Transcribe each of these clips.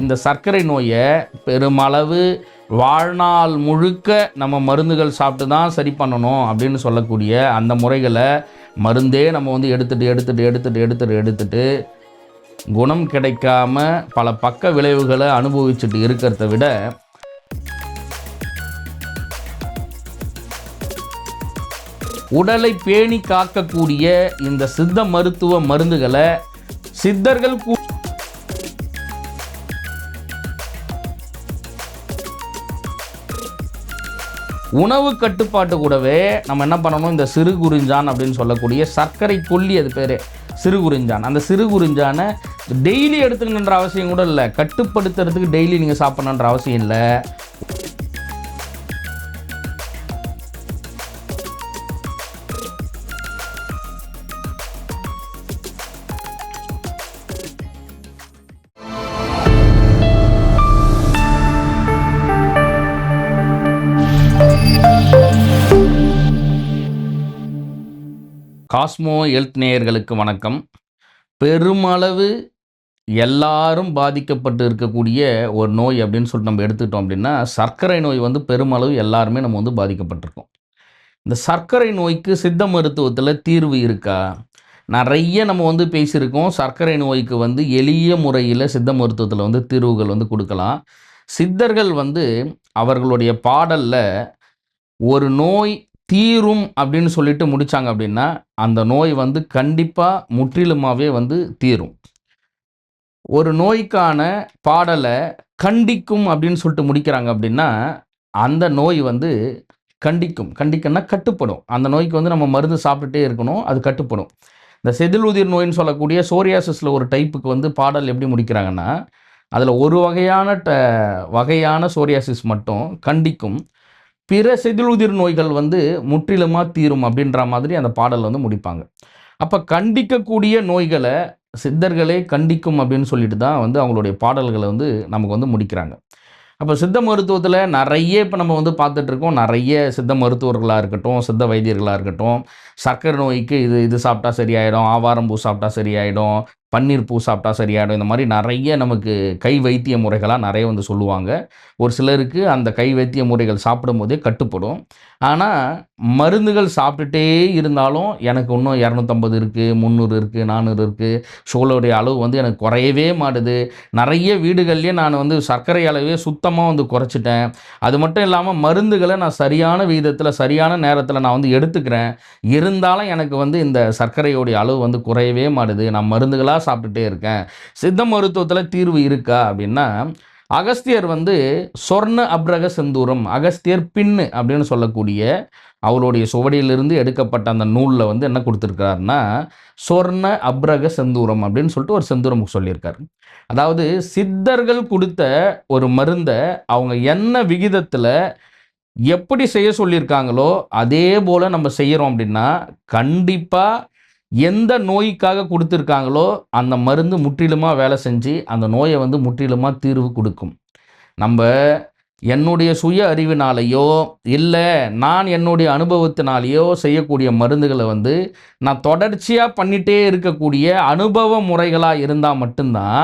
இந்த சர்க்கரை நோயை பெருமளவு வாழ்நாள் முழுக்க நம்ம மருந்துகள் சாப்பிட்டு தான் சரி பண்ணணும் அப்படின்னு சொல்லக்கூடிய அந்த முறைகளை மருந்தே நம்ம வந்து எடுத்துட்டு குணம் கிடைக்காம பல பக்க விளைவுகளை அனுபவிச்சுட்டு இருக்கிறத விட உடலை பேணி காக்கக்கூடிய இந்த சித்த மருத்துவ மருந்துகளை சித்தர்கள் உணவு கட்டுப்பாட்டு கூடவே நம்ம என்ன பண்ணணும், இந்த சிறு குறிஞ்சான் அப்படின்னு சொல்லக்கூடிய சர்க்கரை கொல்லி, அது பேர் சிறு குறிஞ்சான். அந்த சிறு குறிஞ்சானை டெய்லி எடுத்துக்கணுன்ற அவசியம் கூட இல்லை, கட்டுப்படுத்துறதுக்கு டெய்லி நீங்கள் சாப்பிடணுன்ற அவசியம் இல்லை. காஸ்மோ ஹெல்த் நேயர்களுக்கு வணக்கம். பெருமளவு எல்லாரும் பாதிக்கப்பட்டு இருக்கக்கூடிய ஒரு நோய் அப்படின்னு சொல்லிட்டு நம்ம எடுத்துக்கிட்டோம் அப்படின்னா சர்க்கரை நோய் வந்து பெருமளவு எல்லாருமே நம்ம வந்து பாதிக்கப்பட்டிருக்கோம். இந்த சர்க்கரை நோய்க்கு சித்த மருத்துவத்தில் தீர்வு இருக்கா? நிறைய நம்ம வந்து பேசியிருக்கோம். சர்க்கரை நோய்க்கு வந்து எளிய முறையில் சித்த மருத்துவத்தில் வந்து தீர்வுகள் வந்து கொடுக்கலாம். சித்தர்கள் வந்து அவர்களுடைய பாடலில் ஒரு நோய் தீரும் அப்படின்னு சொல்லிட்டு முடித்தாங்க அப்படின்னா அந்த நோய் வந்து கண்டிப்பாக முற்றிலுமாகவே வந்து தீரும். ஒரு நோய்க்கான பாடலை கண்டிக்கும் அப்படின்னு சொல்லிட்டு முடிக்கிறாங்க அப்படின்னா அந்த நோய் வந்து கண்டிக்கன்னா கட்டுப்படும். அந்த நோய்க்கு வந்து நம்ம மருந்து சாப்பிட்டுட்டே இருக்கணும், அது கட்டுப்படும். இந்த செதில் உதிர் நோயின்னு சொல்லக்கூடிய சோரியாசிஸில் ஒரு டைப்புக்கு வந்து பாடல் எப்படி முடிக்கிறாங்கன்னா அதில் ஒரு வகையான சோரியாசிஸ் மட்டும் கண்டிக்கும், பிற செதிலுதிர் நோய்கள் வந்து முற்றிலுமாக தீரும் அப்படின்ற மாதிரி அந்த பாடல் வந்து முடிப்பாங்க. அப்போ கண்டிக்கக்கூடிய நோய்களை சித்தர்களே கண்டிக்கும் அப்படின்னு சொல்லிட்டு தான் வந்து அவங்களுடைய பாடல்களை வந்து நமக்கு வந்து முடிக்கிறாங்க. அப்போ சித்த மருத்துவத்தில் நிறைய இப்போ நம்ம வந்து பார்த்துட்ருக்கோம். நிறைய சித்த மருத்துவர்களாக இருக்கட்டும், சித்த வைத்தியர்களாக இருக்கட்டும், சர்க்கரை நோய்க்கு இது சாப்பிட்டா சரியாயிடும், ஆவாரம் பூ சாப்பிட்டா சரியாயிடும், பன்னீர் பூ சாப்பிட்டா சரியாயிடும், இந்த மாதிரி நிறைய நமக்கு கை வைத்திய முறைகளாக நிறைய வந்து சொல்லுவாங்க. ஒரு சிலருக்கு அந்த கை வைத்திய முறைகள் சாப்பிடும் போதே கட்டுப்படும். ஆனால் மருந்துகள் சாப்பிட்டுட்டே இருந்தாலும் எனக்கு இன்னும் 250 இருக்குது, 300 இருக்குது, 400 இருக்குது, சுகருடைய அளவு வந்து எனக்கு குறையவே மாட்டுது. நிறைய வீடுகள்லேயே நான் வந்து சர்க்கரை அளவே சுத்தமாக வந்து குறைச்சிட்டேன். அது மட்டும் இல்லாமல் மருந்துகளை நான் சரியான விகிதத்தில் சரியான நேரத்தில் நான் வந்து எடுத்துக்கிறேன். இருந்தாலும் எனக்கு வந்து இந்த சர்க்கரையோடைய அளவு வந்து குறையவே மாட்டுது, நான் மருந்துகளாக சாப்பிட்டுட்டே இருக்கேன். சித்த மருத்துவத்தில் தீர்வு இருக்கா அப்படின்னா அகஸ்தியர் வந்து சொர்ண அப்ரக செந்தூரம், அகஸ்தியர் பின்னு அப்படின்னு சொல்லக்கூடிய அவருடைய சுவடியிலிருந்து எடுக்கப்பட்ட அந்த நூலில் வந்து என்ன கொடுத்துருக்காருன்னா சொர்ண அப்ரக செந்தூரம் அப்படின்னு சொல்லிட்டு ஒரு செந்தூரம் சொல்லியிருக்காரு. அதாவது சித்தர்கள் கொடுத்த ஒரு மருந்தை அவங்க என்ன விகிதத்தில் எப்படி செய்ய சொல்லியிருக்காங்களோ அதே போல் நம்ம செய்கிறோம் அப்படின்னா கண்டிப்பாக எந்த நோய்க்காக கொடுத்துருக்காங்களோ அந்த மருந்து முற்றிலுமாக வேலை செஞ்சு அந்த நோயை வந்து முற்றிலுமாக தீர்வு கொடுக்கும். நம்ம என்னுடைய சுய அறிவினாலேயோ இல்லை நான் என்னுடைய அனுபவத்தினாலேயோ செய்யக்கூடிய மருந்துகளை வந்து நான் தொடர்ச்சியாக பண்ணிகிட்டே இருக்கக்கூடிய அனுபவ முறைகளாக இருந்தால் மட்டும்தான்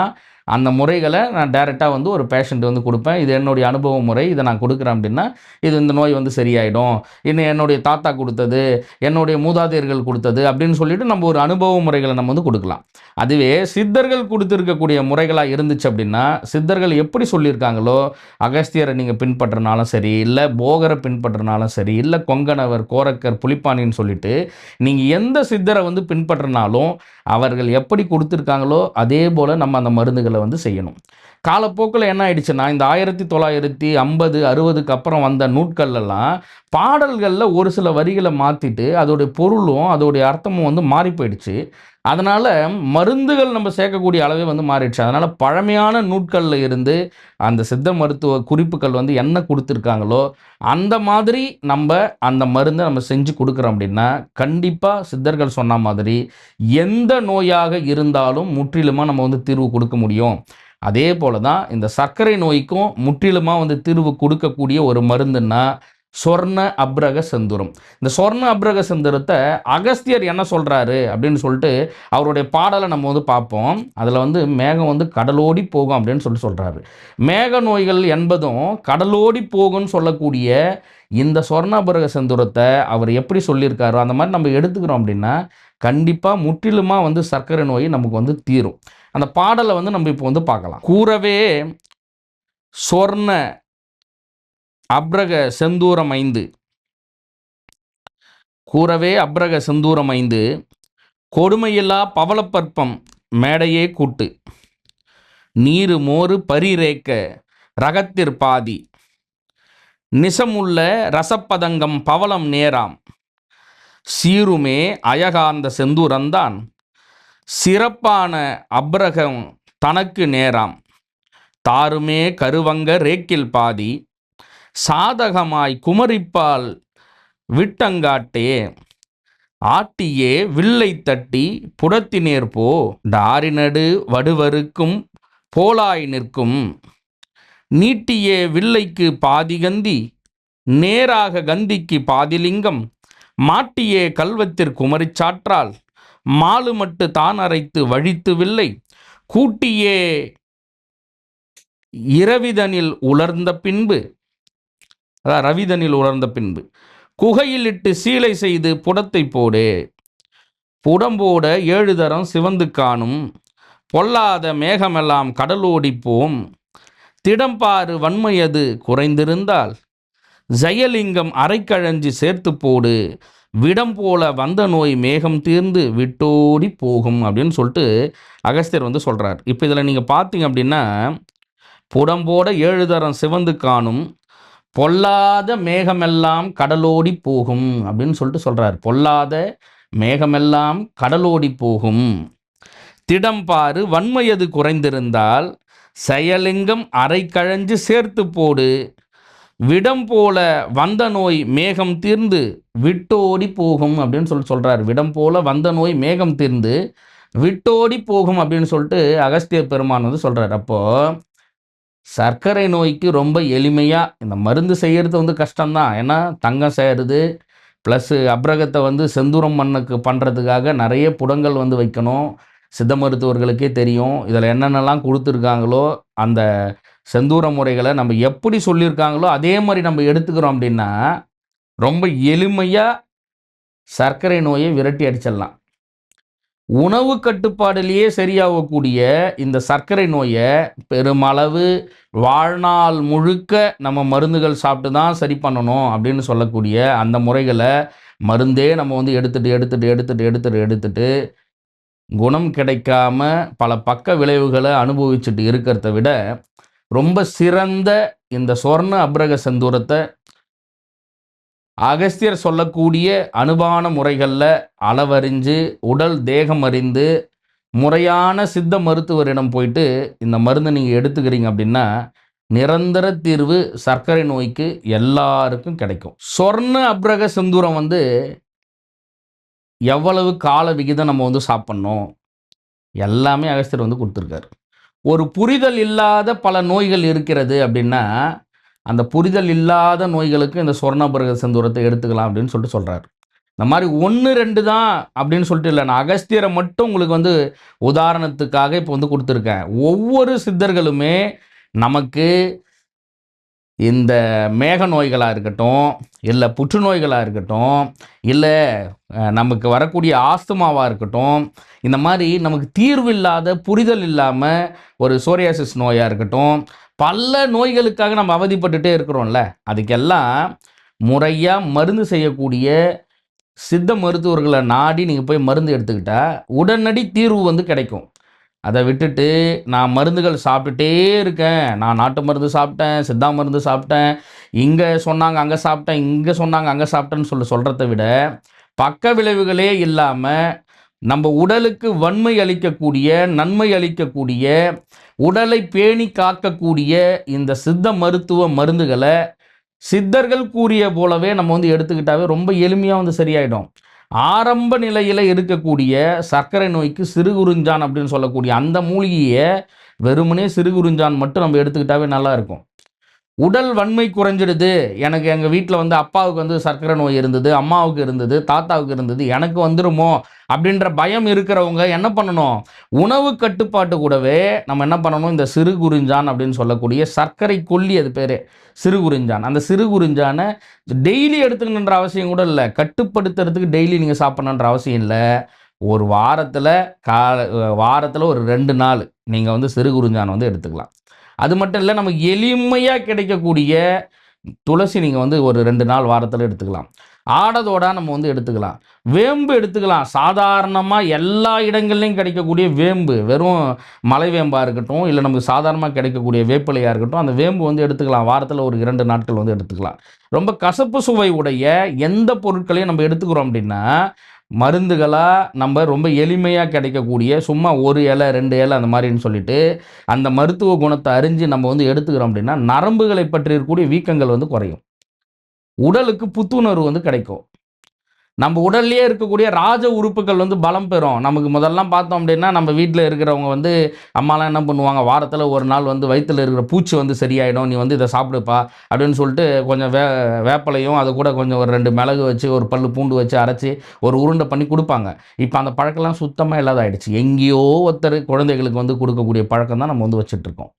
அந்த முறைகளை நான் டைரெக்டாக வந்து ஒரு பேஷண்ட் வந்து கொடுப்பேன். இது என்னுடைய அனுபவ முறை, இதை நான் கொடுக்குறேன் அப்படின்னா இது இந்த நோய் வந்து சரியாயிடும், இன்னும் என்னுடைய தாத்தா கொடுத்தது, என்னுடைய மூதாதையர்கள் கொடுத்தது அப்படின்னு சொல்லிட்டு நம்ம ஒரு அனுபவ முறைகளை நம்ம வந்து கொடுக்கலாம். அதுவே சித்தர்கள் கொடுத்துருக்கக்கூடிய முறைகளாக இருந்துச்சு அப்படின்னா சித்தர்கள் எப்படி சொல்லியிருக்காங்களோ அகஸ்தியரை நீங்கள் பின்பற்றினாலும் சரி, இல்லை போகரை பின்பற்றினாலும் சரி, இல்லை கொங்கணவர், கோரக்கர், புலிப்பாணின்னு சொல்லிட்டு நீங்கள் எந்த சித்தரை வந்து பின்பற்றினாலும் அவர்கள் எப்படி கொடுத்துருக்காங்களோ அதே போல் நம்ம அந்த மருந்துகளை வந்து செய்யணும். காலப்போக்கில் என்ன ஆயிடுச்சுன்னா இந்த 1950, 60க்கு அப்புறம் வந்த நூட்கள்லாம் பாடல்களில் ஒரு சில வரிகளை மாற்றிட்டு அதோடைய பொருளும் அதோடைய அர்த்தமும் வந்து மாறி போயிடுச்சு. அதனால் மருந்துகள் நம்ம சேர்க்கக்கூடிய அளவே வந்து மாறிடுச்சு. அதனால் பழமையான நூட்களில் இருந்து அந்த சித்த மருத்துவ குறிப்புகள் வந்து என்ன கொடுத்துருக்காங்களோ அந்த மாதிரி நம்ம அந்த மருந்தை நம்ம செஞ்சு கொடுக்குறோம் அப்படின்னா கண்டிப்பாக சித்தர்கள் சொன்ன மாதிரி எந்த நோயாக இருந்தாலும் முற்றிலுமாக நம்ம வந்து தீர்வு கொடுக்க முடியும். அதே போல தான் இந்த சர்க்கரை நோய்க்கும் முற்றிலுமாக வந்து தீர்வு கொடுக்கக்கூடிய ஒரு மருந்துன்னா சொர்ண அப்ரக செந்தூரம். இந்த சொர்ண அப்ரக செந்தூரத்தை அகஸ்தியர் என்ன சொல்கிறாரு அப்படின்னு சொல்லிட்டு அவருடைய பாடலை நம்ம வந்து பார்ப்போம். அதில் வந்து மேகம் வந்து கடலோடி போகும் அப்படின்னு சொல்கிறாரு. மேக நோய்கள் என்பதும் கடலோடி போகும்னு சொல்லக்கூடிய இந்த சொர்ண அப்ரக செந்தூரத்தை அவர் எப்படி சொல்லியிருக்காரோ அந்த மாதிரி நம்ம எடுத்துக்கிறோம் அப்படின்னா கண்டிப்பாக முற்றிலுமாக வந்து சர்க்கரை நோய் நமக்கு வந்து தீரும். அந்த பாடலை வந்து நம்ம இப்போ வந்து பார்க்கலாம். கூறவே சொர்ண அப்ரக செந்தூரமைந்து, கூறவே அப்ரக செந்தூரமைந்து, கொடுமையில்லா பவளப்பற்பம் மேடையே கூட்டு, நீரு மோரு பரிரேக்க ரகத்திற் பாதி, நிசமுள்ள ரசப்பதங்கம் பவளம் நேராம், சீருமே அயகார்ந்த செந்தூரந்தான், சிறப்பான அப்ரகம் தனக்கு நேராம், தாருமே கருவங்க ரேக்கில் பாதி, சாதகமாய் குமரிப்பால் விட்டங்காட்டே, ஆட்டியே வில்லை தட்டி புடத்தினேர் போ, டாரினடு வடுவருக்கும் போலாய் நிற்கும், நீட்டியே வில்லைக்கு பாதி கந்தி, நேராக கந்திக்கு பாதிலிங்கம், மாட்டியே கல்வத்திற் குமரிச்சாற்றால், மாலுமட்டு தான் அரைத்து வழித்து வில்லை, கூட்டியே இரவிதனில் உலர்ந்த பின்பு, அதான் ரவிதனில் உலர்ந்த பின்பு, குகையில் இட்டு சீலை செய்து புடத்தை போடு, புடம்போட 7 தரம் சிவந்து காணும், பொல்லாத மேகமெல்லாம் கடலோடி போம், திடம்பாறு வன்மையது குறைந்திருந்தால், ஜெயலிங்கம் அரைக்கழஞ்சி சேர்த்து போடு, விடம் போல வந்த நோய் மேகம் தீர்ந்து விட்டோடி போகும் அப்படின்னு சொல்லிட்டு அகஸ்தியர் வந்து சொல்கிறார். இப்போ இதில் நீங்கள் பார்த்தீங்க அப்படின்னா புடம்போட 7 தரம் சிவந்து காணும், பொல்லாத மேகமெல்லாம் கடலோடி போகும் அப்படின்னு சொல்லிட்டு சொல்கிறார். பொல்லாத மேகமெல்லாம் கடலோடி போகும், திடம்பாறு வன்மையது குறைந்திருந்தால், செயலிங்கம் அரைக்கழஞ்சு சேர்த்து போடு, விடம் போல வந்த நோய் மேகம் தீர்ந்து விட்டோடி போகும் அப்படின்னு சொல்கிறார். விடம் போல வந்த நோய் மேகம் தீர்ந்து விட்டோடி போகும் அப்படின்னு சொல்லிட்டு அகஸ்திய பெருமான் வந்து சொல்கிறார். அப்போது சர்க்கரை நோய்க்கு ரொம்ப எளிமையாக இந்த மருந்து செய்கிறது வந்து கஷ்டம்தான். ஏன்னா தங்கம் சேருது, ப்ளஸ்ஸு அப்ரகத்தை வந்து செந்தூரம் மண்ணுக்கு பண்ணுறதுக்காக நிறைய புடங்கள் வந்து வைக்கணும். சித்த மருத்துவர்களுக்கே தெரியும் இதில் என்னென்னலாம் கொடுத்துருக்காங்களோ. அந்த செந்தூர முறைகளை நம்ம எப்படி சொல்லியிருக்காங்களோ அதே மாதிரி நம்ம எடுத்துக்கிறோம் அப்படின்னா ரொம்ப எளிமையாக சர்க்கரை நோயை விரட்டி அடிச்சிடலாம். உணவு கட்டுப்பாடுலேயே சரியாகக்கூடிய இந்த சர்க்கரை நோயை பெருமளவு வாழ்நாள் முழுக்க நம்ம மருந்துகள் சாப்பிட்டு தான் சரி பண்ணணும் அப்படின்னு சொல்லக்கூடிய அந்த முறைகளை மருந்தே நம்ம வந்து எடுத்துட்டு குணம் கிடைக்காம பல பக்க விளைவுகளை அனுபவிச்சுட்டு இருக்கிறத விட ரொம்ப சிறந்த இந்த சொர்ண அப்ரக செந்தூரத்தை அகஸ்தியர் சொல்லக்கூடிய அனுபான முறைகளில் அளவறிஞ்சு உடல் தேகம் அறிந்து முறையான சித்த மருத்துவரிடம் போயிட்டு இந்த மருந்து நீங்கள் எடுத்துக்கிறீங்க அப்படின்னா நிரந்தர தீர்வு சர்க்கரை நோய்க்கு எல்லாருக்கும் கிடைக்கும். சொர்ண அப்ரக செந்தூரம் வந்து எவ்வளவு கால விகிதம் நம்ம வந்து சாப்பிட்ணும் எல்லாமே அகஸ்தியர் வந்து கொடுத்துருக்காரு. ஒரு புரிதல் இல்லாத பல நோய்கள் இருக்கிறது அப்படின்னா அந்த புரிதல் இல்லாத நோய்களுக்கு இந்த சொர்ண அப்ரக செந்தூரத்தை எடுத்துக்கலாம் அப்படின்னு சொல்லிட்டு சொல்கிறார். இந்த மாதிரி 1, 2 தான் அப்படின்னு சொல்லிட்டு இல்லை, நான் அகஸ்தியரை மட்டும் உங்களுக்கு வந்து உதாரணத்துக்காக இப்போ வந்து கொடுத்துருக்கேன். ஒவ்வொரு சித்தர்களுமே நமக்கு இந்த மேக நோய்களாக இருக்கட்டும், இல்லை புற்றுநோய்களாக இருக்கட்டும், இல்லை நமக்கு வரக்கூடிய ஆஸ்துமாவாக இருக்கட்டும், இந்த மாதிரி நமக்கு தீர்வு இல்லாத புரிதல் இல்லாமல் ஒரு சோரியாசிஸ் நோயாக இருக்கட்டும், பல நோய்களுக்காக நம்ம அவதிப்பட்டுட்டே இருக்கிறோம்ல, அதுக்கெல்லாம் முறையாக மருந்து செய்யக்கூடிய சித்த மருத்துவர்களை நாடி நீங்கள் போய் மருந்து எடுத்துக்கிட்டால் உடனடி தீர்வு வந்து கிடைக்கும். அதை விட்டுட்டு நான் மருந்துகள் சாப்பிட்டுட்டே இருக்கேன், நான் நாட்டு மருந்து சாப்பிட்டேன், சித்தா மருந்து சாப்பிட்டேன், இங்கே சொன்னாங்க அங்கே சாப்பிட்டேன், இங்கே சொன்னாங்க அங்கே சாப்பிட்டேன்னு சொல்கிறத விட பக்க விளைவுகளே இல்லாமல் நம்ம உடலுக்கு வன்மை அளிக்கக்கூடிய நன்மை அளிக்கக்கூடிய உடலை பேணி காக்கக்கூடிய இந்த சித்த மருத்துவ மருந்துகளை சித்தர்கள் கூறிய போலவே நம்ம வந்து எடுத்துக்கிட்டாவே ரொம்ப எளிமையாக வந்து சரியாயிடும். ஆரம்ப நிலையில் இருக்கக்கூடிய சர்க்கரை நோய்க்கு சிறுகுறிஞ்சான் அப்படின்னு சொல்லக்கூடிய அந்த மூலிகையை வெறுமனே சிறுகுறிஞ்சான் மட்டும் நம்ம எடுத்துக்கிட்டாவே நல்லா இருக்கும். உடல் வன்மை குறைஞ்சிடுது. எனக்கு எங்கள் வீட்டில் வந்து அப்பாவுக்கு வந்து சர்க்கரை நோய் இருந்தது, அம்மாவுக்கு இருந்தது, தாத்தாவுக்கு இருந்தது, எனக்கு வந்துருமோ அப்படின்ற பயம் இருக்கிறவங்க என்ன பண்ணணும், உணவு கட்டுப்பாட்டு கூடவே நம்ம என்ன பண்ணணும், இந்த சிறு குறிஞ்சான் அப்படின்னு சொல்லக்கூடிய சர்க்கரை கொல்லி, அது பேர் சிறு குறிஞ்சான். அந்த சிறு குறிஞ்சானை டெய்லி எடுத்துக்கணுன்ற அவசியம் கூட இல்லை, கட்டுப்படுத்துறதுக்கு டெய்லி நீங்கள் சாப்பிடணுன்ற அவசியம் இல்லை. ஒரு வாரத்தில் வாரத்தில் ஒரு 2 நாள் நீங்கள் வந்து சிறு குறிஞ்சான் வந்து எடுத்துக்கலாம். அது மட்டும் இல்லை, நமக்கு எளிமையாக கிடைக்கக்கூடிய துளசி நீங்கள் வந்து ஒரு 2 நாள் வாரத்தில் எடுத்துக்கலாம். ஆடதோட நம்ம வந்து எடுத்துக்கலாம். வேம்பு எடுத்துக்கலாம். சாதாரணமாக எல்லா இடங்கள்லையும் கிடைக்கக்கூடிய வேம்பு, வெறும் மலை வேம்பாக இருக்கட்டும், இல்லை நமக்கு சாதாரணமாக கிடைக்கக்கூடிய வேப்பிலையாக இருக்கட்டும், அந்த வேம்பு வந்து எடுத்துக்கலாம். வாரத்தில் ஒரு 2 நாட்கள் வந்து எடுத்துக்கலாம். ரொம்ப கசப்பு சுவை உடைய எந்த பொருட்களையும் நம்ம எடுத்துக்கிறோம் அப்படின்னா, மருந்துகளாக நம்ம ரொம்ப எளிமையாக கிடைக்கக்கூடிய சும்மா 1 இலை 2 இலை அந்த மாதிரின்னு சொல்லிட்டு அந்த மருத்துவ குணத்தை அறிஞ்சு நம்ம வந்து எடுத்துக்கிறோம் அப்படின்னா, நரம்புகளை பற்றி இருக்கக்கூடிய வீக்கங்கள் வந்து குறையும். உடலுக்கு புத்துணர்வு வந்து கிடைக்கும். நம்ம உடல்லேயே இருக்கக்கூடிய ராஜ உறுப்புகள் வந்து பலம் பெறும். நமக்கு முதல்லாம் பார்த்தோம் அப்படின்னா, நம்ம வீட்டில் இருக்கிறவங்க வந்து அம்மாலாம் என்ன பண்ணுவாங்க, வாரத்தில் ஒரு நாள் வந்து வயித்துல இருக்கிற பூச்சி வந்து சரியாயிடும், நீ வந்து இதை சாப்பிடுப்பா அப்படின்னு சொல்லிட்டு கொஞ்சம் வேப்பிலையும் அது கூட கொஞ்சம் ஒரு 2 மிளகு வச்சு, ஒரு பல்லு பூண்டு வச்சு அரைச்சி ஒரு உருண்டை பண்ணி கொடுப்பாங்க. இப்போ அந்த பழக்கம்லாம் சுத்தமாக இல்லாதாயிடுச்சு. எங்கேயோ ஒருத்தர் குழந்தைகளுக்கு வந்து கொடுக்கக்கூடிய பழக்கம் தான் நம்ம வந்து வச்சுட்ருக்கோம்.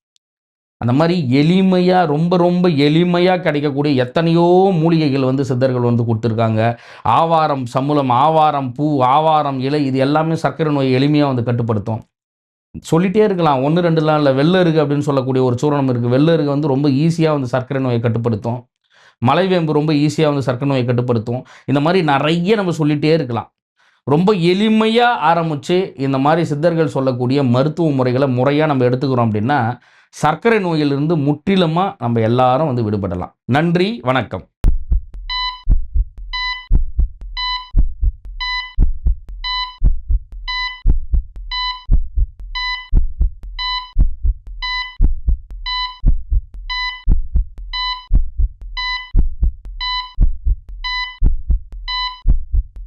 அந்த மாதிரி எளிமையாக, ரொம்ப ரொம்ப எளிமையாக கிடைக்கக்கூடிய எத்தனையோ மூலிகைகள் வந்து சித்தர்கள் வந்து கொடுத்துருக்காங்க. ஆவாரம் சமூலம், ஆவாரம் பூ, ஆவாரம் இலை, இது எல்லாமே சர்க்கரை நோயை எளிமையாக வந்து கட்டுப்படுத்தும். சொல்லிட்டே இருக்கலாம். 1, 2லாம் இல்லை. வெள்ளருக்கு அப்படின்னு சொல்லக்கூடிய ஒரு சூரணம் இருக்குது. வெள்ளருக்கு வந்து ரொம்ப ஈஸியாக வந்து சர்க்கரை நோயை கட்டுப்படுத்தும். மலைவேம்பு ரொம்ப ஈஸியாக வந்து சர்க்கரை நோயை கட்டுப்படுத்தும். இந்த மாதிரி நிறைய நம்ம சொல்லிகிட்டே இருக்கலாம். ரொம்ப எளிமையாக ஆரம்பித்து இந்த மாதிரி சித்தர்கள் சொல்லக்கூடிய மருத்துவ முறைகளை முறையாக நம்ம எடுத்துக்கிறோம் அப்படின்னா, சர்க்கரை நோயிலிருந்து முற்றிலுமாக நம்ம எல்லாரும் வந்து விடுபடலாம். நன்றி, வணக்கம்.